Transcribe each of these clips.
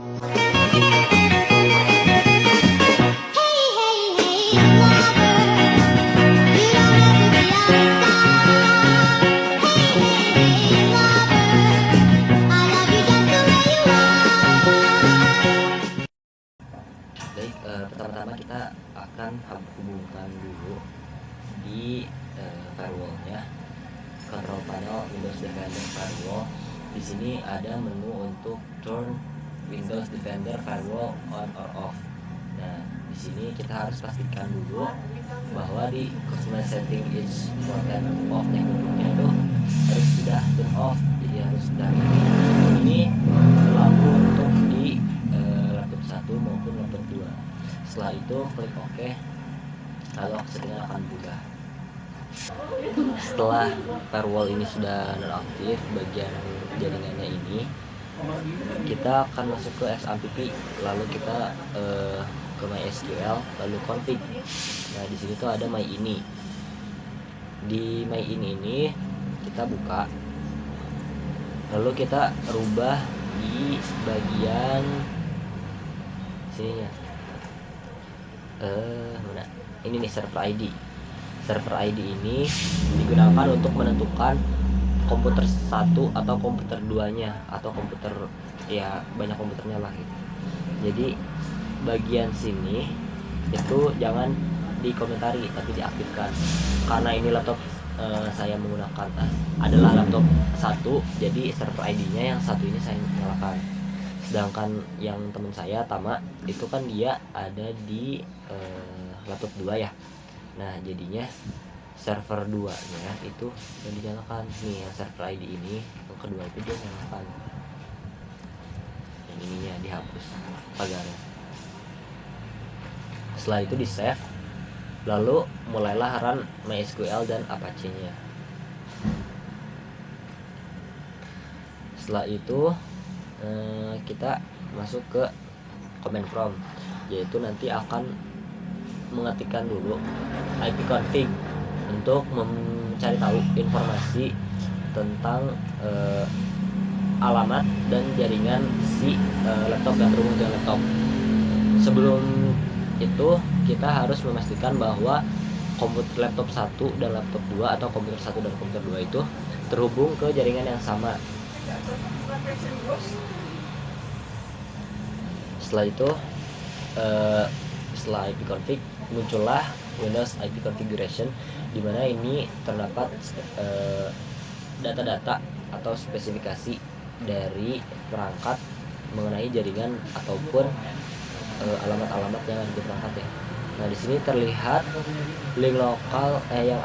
Baik, pertama-tama kita akan hubungkan dulu di firewall-nya, control panel Windows Defender Firewall. Di sini ada menu untuk turn Windows Defender Firewall on or off. Nah, di sini kita harus pastikan dulu bahwa di customer setting is turn off tekniknya itu harus sudah turn off, jadi harus sudah ini berlaku untuk di laptop 1 maupun laptop 2. Setelah itu klik OK, lalu settingan akan buka. Setelah firewall ini sudah nonaktif bagian jaringannya ini, kita akan masuk ke XAMPP, lalu kita ke MySQL, lalu config. Nah, di sini tuh ada MyINI. Di MyINI ini kita buka, lalu kita rubah di bagian sininya. Mana? Ini nih server ID. Server ID ini digunakan untuk menentukan komputer 1 atau komputer 2-nya, atau komputer, ya banyak komputernya lah gitu. Jadi bagian sini itu jangan dikomentari tapi diaktifkan, karena ini laptop saya menggunakan adalah laptop 1, jadi server ID-nya yang satu ini saya nyalakan. Sedangkan yang teman saya Tama itu kan dia ada di laptop 2 ya. Nah, jadinya server 2-nya itu yang dinyalakan. Nih, yang server ID ini yang kedua itu dia nyalakan. Yang ininya dihapus pagarnya. Setelah itu di save, lalu mulailah run MySQL dan Apache-nya. Setelah itu kita masuk ke command prompt, yaitu nanti akan mengetikkan dulu ipconfig untuk mencari tahu informasi tentang alamat dan jaringan si laptop yang terhubung dengan laptop. Sebelum itu kita harus memastikan bahwa komputer laptop 1 dan laptop 2 atau komputer 1 dan komputer 2 itu terhubung ke jaringan yang sama. Setelah itu setelah ipconfig muncullah Windows IP Configuration, di mana ini terdapat data-data atau spesifikasi dari perangkat mengenai jaringan ataupun alamat-alamat yang ada di perangkat ya. Nah, di sini terlihat link lokal yang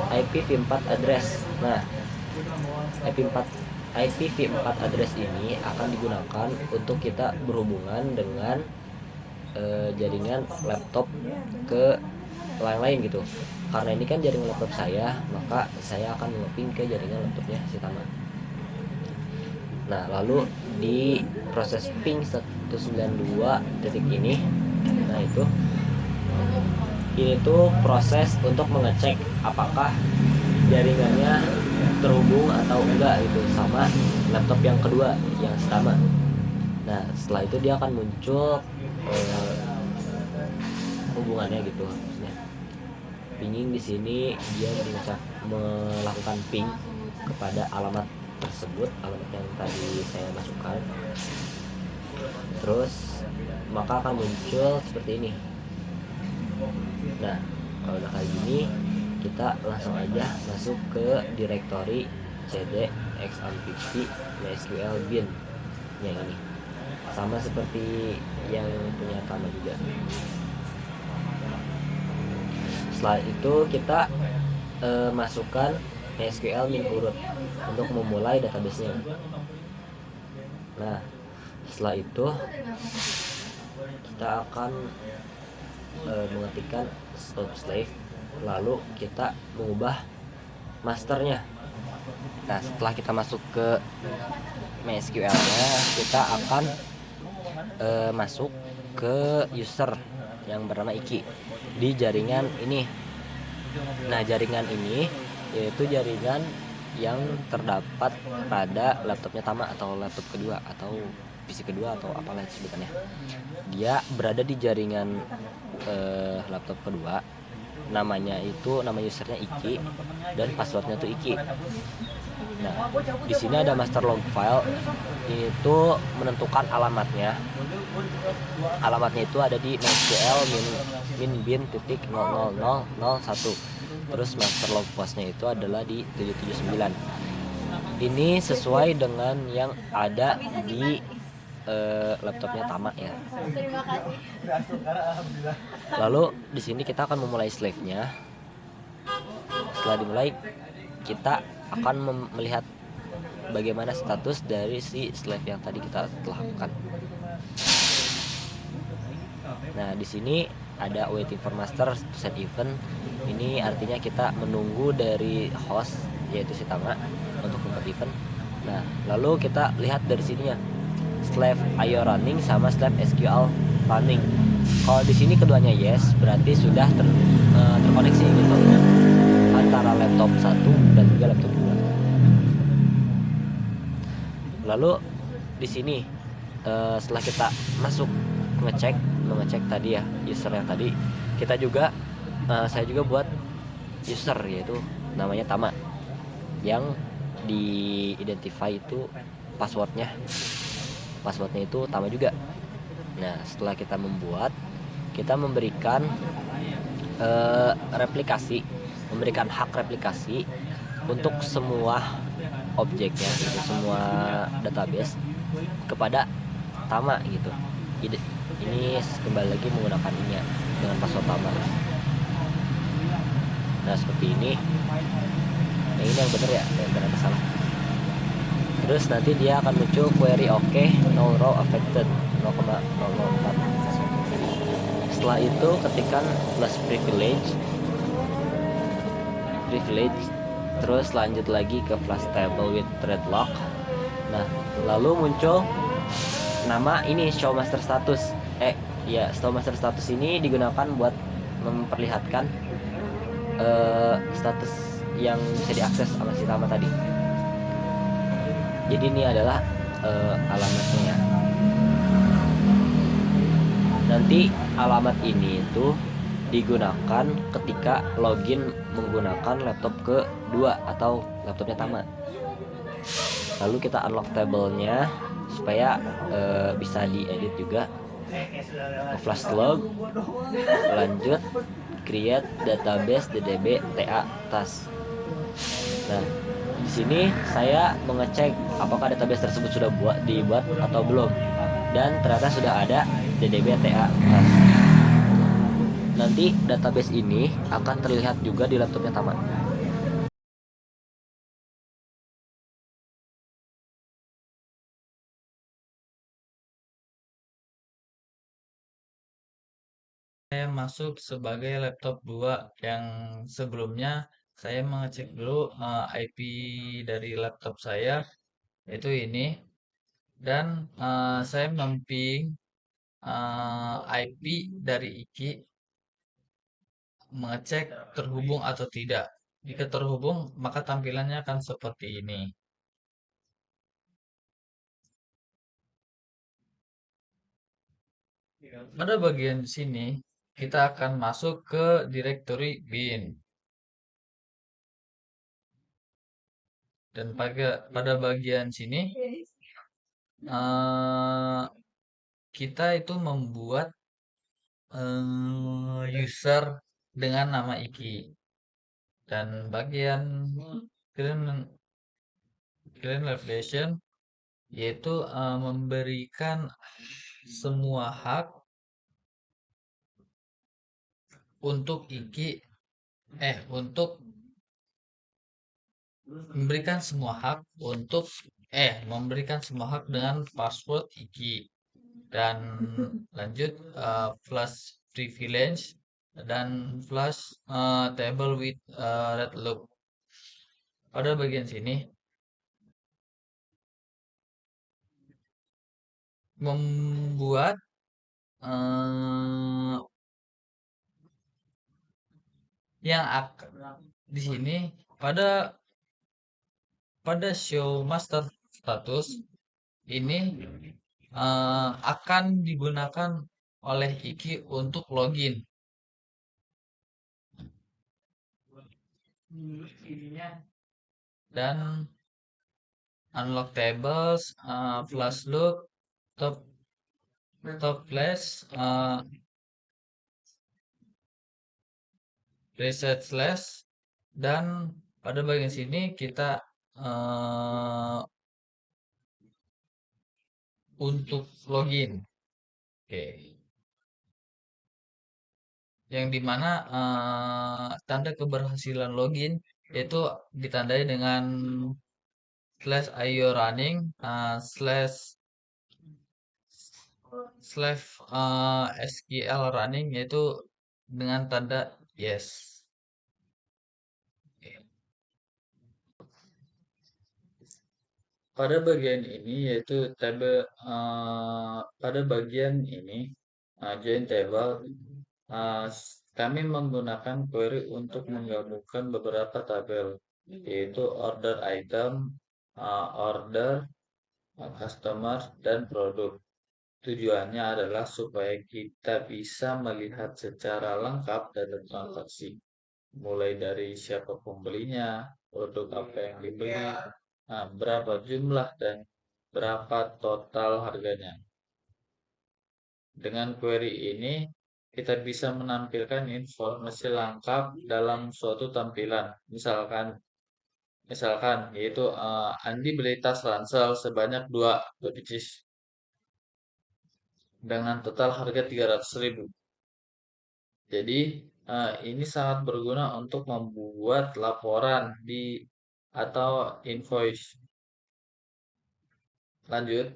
IPv4 address. Nah, IPv4 address ini akan digunakan untuk kita berhubungan dengan jaringan laptop ke lain-lain gitu. Karena ini kan jaringan laptop saya, maka saya akan nge-ping ke jaringan laptopnya si Tama. Nah, lalu di proses ping 192 titik ini, nah ini tuh proses untuk mengecek apakah jaringannya terhubung atau enggak gitu sama laptop yang kedua yang sama. Nah, setelah itu dia akan muncul hubungannya gitu. Maksudnya pinging di sini dia melakukan ping kepada alamat tersebut, alamat yang tadi saya masukkan. Terus maka akan muncul seperti ini. Nah, kalau udah kayak gini, kita langsung aja masuk ke directory cd xampp mysql bin yang ini, sama seperti yang punya Tama juga. Setelah itu kita masukkan MySQL min urut untuk memulai database-nya. Nah, setelah itu kita akan mengetikkan stop slave, lalu kita mengubah masternya. Nah, setelah kita masuk ke MySQL-nya, kita akan masuk ke user yang bernama Iki di jaringan ini. Nah, jaringan ini yaitu jaringan yang terdapat pada laptopnya Tama atau laptop kedua atau PC kedua atau apalah sebutannya. Dia berada di jaringan laptop kedua. Namanya itu, nama usernya Iki dan passwordnya tuh Iki. Nah, di sini ada master log file, itu menentukan alamatnya. Alamatnya itu ada di mysql bin titik 00001. Terus master log postnya itu adalah di 779. Ini sesuai dengan yang ada di laptopnya Tama ya. Terima kasih. Lalu di sini kita akan memulai slave-nya. Setelah dimulai, kita akan melihat bagaimana status dari si slave yang tadi kita telah lakukan. Nah, di sini ada waiting for master to set event. Ini artinya kita menunggu dari host, yaitu si Tama, untuk membuat event. Nah, lalu kita lihat dari sininya slave IO running sama slave SQL running. Kalau di sini keduanya yes, berarti sudah terkoneksi gitu antara laptop 1 dan juga laptop 2. Lalu di sini setelah kita masuk mengecek tadi ya user yang tadi, kita juga saya juga buat user yaitu namanya Tama yang di identify itu passwordnya itu Tama juga. Nah, setelah kita membuat, kita memberikan memberikan hak replikasi untuk semua objeknya, gitu, semua database kepada Tama gitu. Ini kembali lagi menggunakan ini ya, dengan password Tama. Nah, seperti ini. Nah, ini yang benar ya, yang benar salah. Terus nanti dia akan muncul query oke, no row affected 0,004. Setelah itu ketikkan plus privilege, terus lanjut lagi ke flash table with thread lock. Nah, lalu muncul nama ini show master status. Show master status ini digunakan buat memperlihatkan status yang bisa diakses sama si Tama tadi. Jadi ini adalah alamatnya ya. Nanti alamat ini itu digunakan ketika login menggunakan laptop kedua atau laptopnya Tama. Lalu kita unlock table-nya supaya bisa diedit juga. Flash log, lanjut create database ddb ta task. Nah, di sini saya mengecek apakah database tersebut sudah dibuat atau belum, dan ternyata sudah ada ddb ta task. Nanti database ini akan terlihat juga di laptopnya Tama. Saya masuk sebagai laptop 2 yang sebelumnya saya mengecek dulu IP dari laptop saya, yaitu ini, dan saya memping IP dari Iki, mengecek terhubung atau tidak. Jika terhubung, maka tampilannya akan seperti ini. Pada bagian sini, kita akan masuk ke directory bin. Dan pada bagian sini, kita itu membuat user dengan nama Iki. Dan bagian clean validation yaitu memberikan semua hak untuk Iki untuk memberikan semua hak dengan password Iki. Dan lanjut flash privilege dan flash table with red loop. Pada bagian sini membuat yang akan di sini pada show master status ini akan digunakan oleh Iki untuk login. Dan unlock tables, flash loop, top top flash, reset slash, dan pada bagian sini kita untuk login. Oke. Yang dimana tanda keberhasilan login itu ditandai dengan slash io running slash slash SQL running, yaitu dengan tanda yes. Pada bagian ini yaitu pada bagian ini join table, kami menggunakan query untuk menggabungkan beberapa tabel, yaitu order item, order, customer, dan produk. Tujuannya adalah supaya kita bisa melihat secara lengkap data transaksi, mulai dari siapa pembelinya, produk apa yang dibeli, berapa jumlah, dan berapa total harganya. Dengan query ini, kita bisa menampilkan informasi lengkap dalam suatu tampilan. Misalkan yaitu Andi beli tas ransel sebanyak 2 pieces dengan total harga 300.000. Jadi ini sangat berguna untuk membuat laporan atau invoice. Lanjut,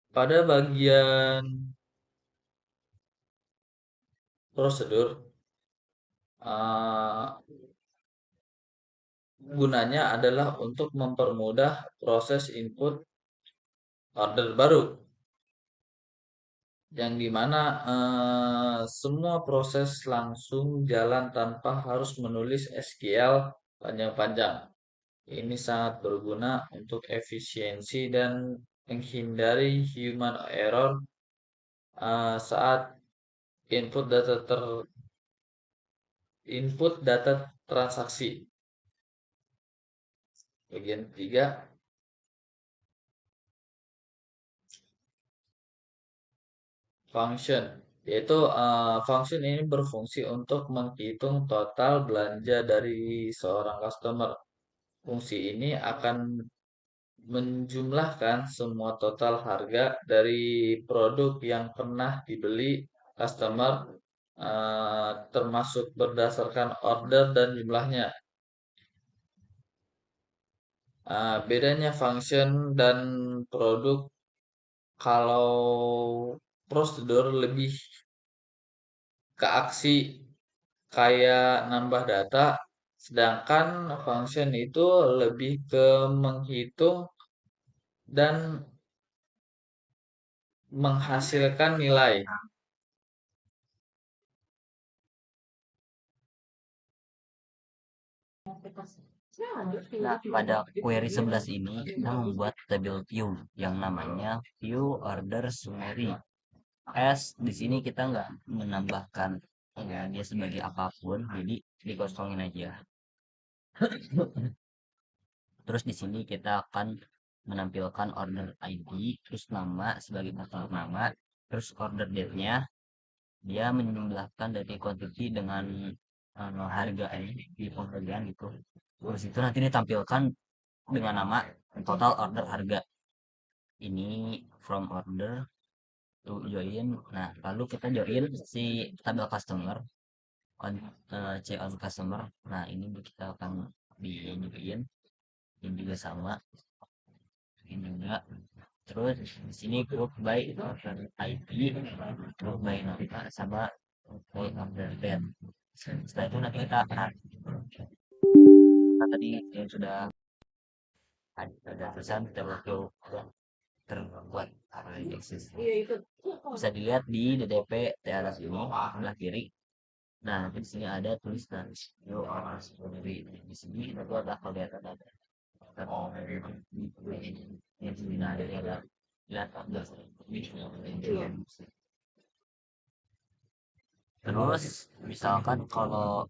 pada bagian prosedur, eh, gunanya adalah untuk mempermudah proses input order baru, yang dimana semua proses langsung jalan tanpa harus menulis SQL panjang-panjang. Ini sangat berguna untuk efisiensi dan menghindari human error saat input data transaksi. Bagian ketiga, function, yaitu function ini berfungsi untuk menghitung total belanja dari seorang customer. Fungsi ini akan menjumlahkan semua total harga dari produk yang pernah dibeli customer, termasuk berdasarkan order dan jumlahnya. Bedanya function dan produk, kalau prosedur lebih ke aksi kayak nambah data, sedangkan function itu lebih ke menghitung dan menghasilkan nilai. Nah, pada query 11 ini kita membuat tabel view yang namanya view order summary. Di sini kita nggak menambahkan dia sebagai apapun, jadi dikosongin aja. Terus di sini kita akan menampilkan order ID, terus nama sebagai customer nama, terus order date-nya dia menjumlahkan dari quantity dengan harga ini di pembelian gitu. Terus itu nanti ditampilkan dengan nama total order harga. Ini from order to join. Nah, lalu kita join si tabel customer on customer. Nah, ini kita akan di join. Ini juga sama. Ini juga. Terus di sini group by order ID, group by nama sama by order date. Setelah itu nanti kita akan tadi yang sudah ada tulisan terbentuk terbuat eksis. Bisa dilihat di DTP teras ini sebelah kiri. Nah, di sini ada tulisan di sini itu ada kelihatan ada yang di sini ada Ya, terus misalkan kalau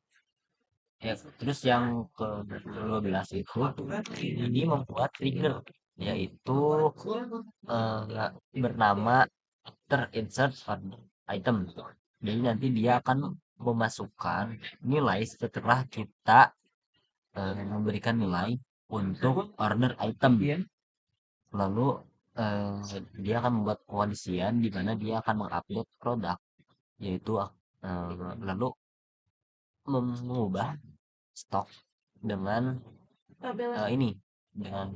ya, terus yang ke-12 itu ini membuat trigger, yaitu bernama after insert further item. Jadi nanti dia akan memasukkan nilai setelah kita memberikan nilai untuk order item. Lalu dia akan membuat kondisian di mana dia akan mengupdate produk, yaitu lalu mengubah stok dengan ini dengan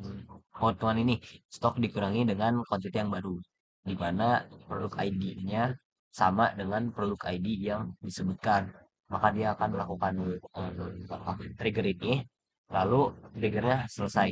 keuntungan ini, stok dikurangi dengan kuantitas yang baru, di mana produk ID-nya sama dengan produk ID yang disebutkan, maka dia akan melakukan trigger ini, lalu triggernya selesai.